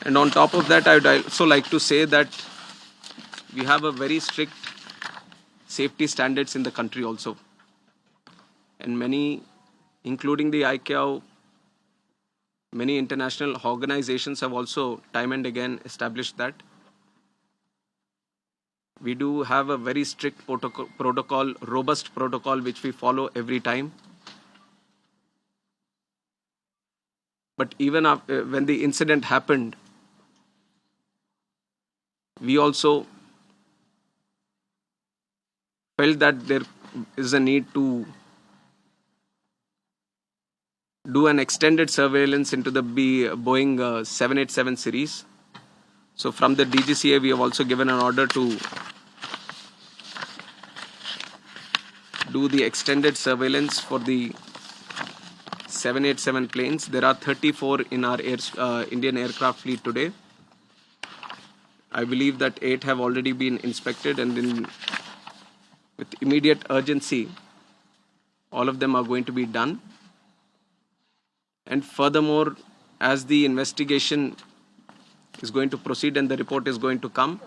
And on top of that, I would also like to say that we have a very strict safety standards in the country also. And many, including the ICAO, many international organizations have also time and again established that. We do have a very strict protocol, robust protocol, which we follow every time. But even after, when the incident happened, we also felt that there is a need to do an extended surveillance into the Boeing 787 series. So from the DGCA, we have also given an order to do the extended surveillance for the 787 planes. There are 34 in our Indian aircraft fleet today. I believe that 8 have already been inspected, and with immediate urgency, all of them are going to be done. And furthermore, as the investigation is going to proceed and the report is going to come,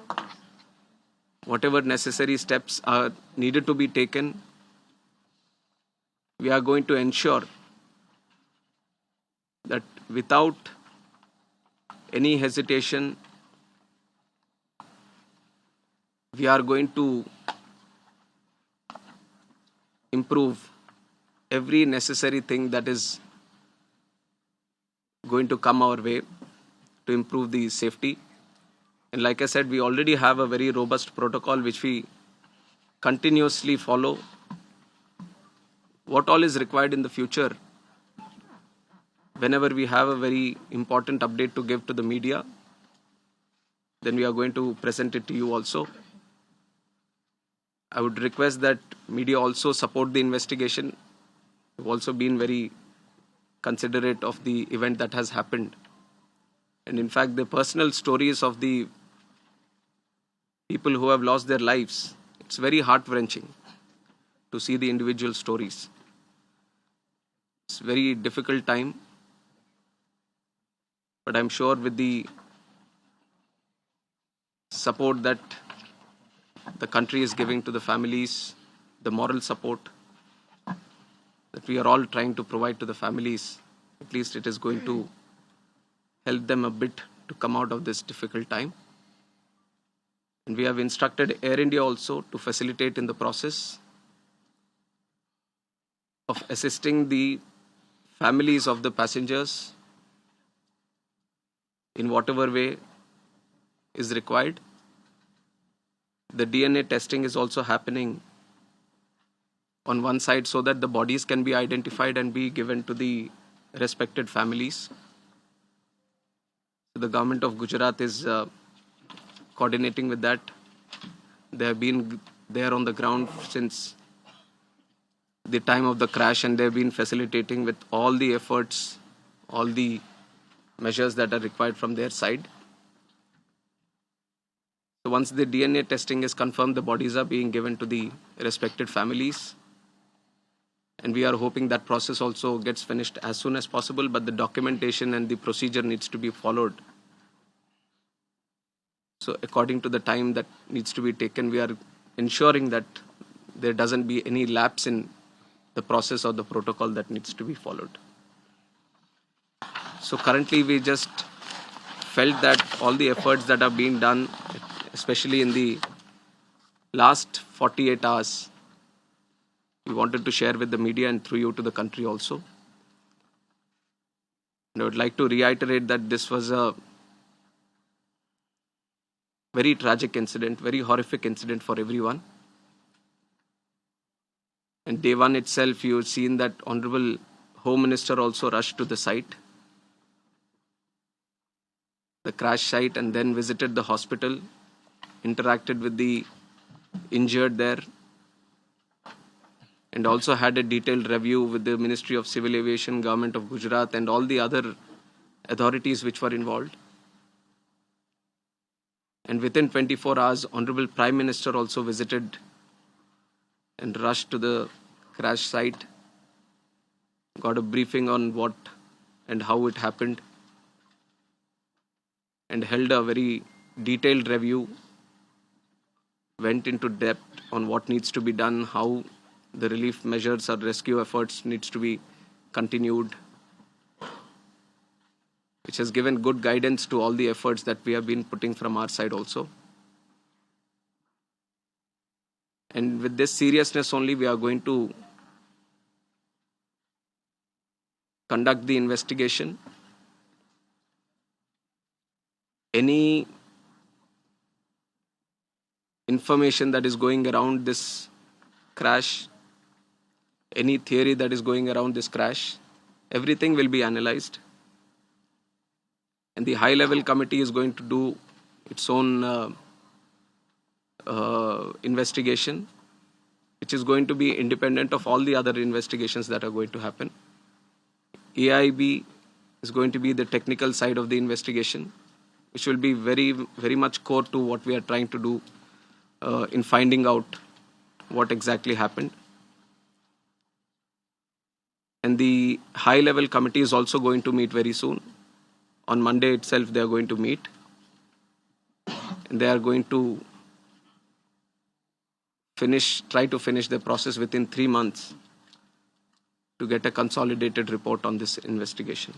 whatever necessary steps are needed to be taken, we are going to ensure that without any hesitation, we are going to improve every necessary thing that is going to come our way to improve the safety. And like I said, we already have a very robust protocol which we continuously follow. What all is required in the future, whenever we have a very important update to give to the media, then we are going to present it to you also. I would request that media also support the investigation. We've also been very considerate of the event that has happened. And in fact, the personal stories of the people who have lost their lives, it's very heart-wrenching to see the individual stories. It's a very difficult time. But I'm sure with the support that the country is giving to the families, the moral support that we are all trying to provide to the families, at least it is going to help them a bit to come out of this difficult time. And we have instructed Air India also to facilitate in the process of assisting the families of the passengers in whatever way is required. The DNA testing is also happening on one side so that the bodies can be identified and be given to the respected families. The government of Gujarat is coordinating with that. They have been there on the ground since the time of the crash, and they have been facilitating with all the efforts, all the measures that are required from their side. So once the DNA testing is confirmed, the bodies are being given to the respected families. And we are hoping that process also gets finished as soon as possible, but the documentation and the procedure needs to be followed. So according to the time that needs to be taken, we are ensuring that there doesn't be any lapse in the process or the protocol that needs to be followed. So currently we just felt that all the efforts that are being done, especially in the last 48 hours, we wanted to share with the media and through you to the country also. And I would like to reiterate that this was a very tragic incident, very horrific incident for everyone. And day one itself, you've seen that Honorable Home Minister also rushed to the site, the crash site, and then visited the hospital, interacted with the injured there, and also had a detailed review with the Ministry of Civil Aviation, Government of Gujarat, and all the other authorities which were involved. And within 24 hours, Honorable Prime Minister also visited and rushed to the crash site, got a briefing on what and how it happened. and held a very detailed review, went into depth on what needs to be done, how the relief measures or rescue efforts needs to be continued, which has given good guidance to all the efforts that we have been putting from our side also. And with this seriousness only, we are going to conduct the investigation. Any information that is going around this crash, any theory that is going around this crash, everything will be analyzed. And the high-level committee is going to do its own investigation, which is going to be independent of all the other investigations that are going to happen. AIB is going to be the technical side of the investigation, which will be very, very much core to what we are trying to do in finding out what exactly happened. And the high-level committee is also going to meet very soon. On Monday itself, they are going to meet. And they are going to try to finish the process within 3 months to get a consolidated report on this investigation.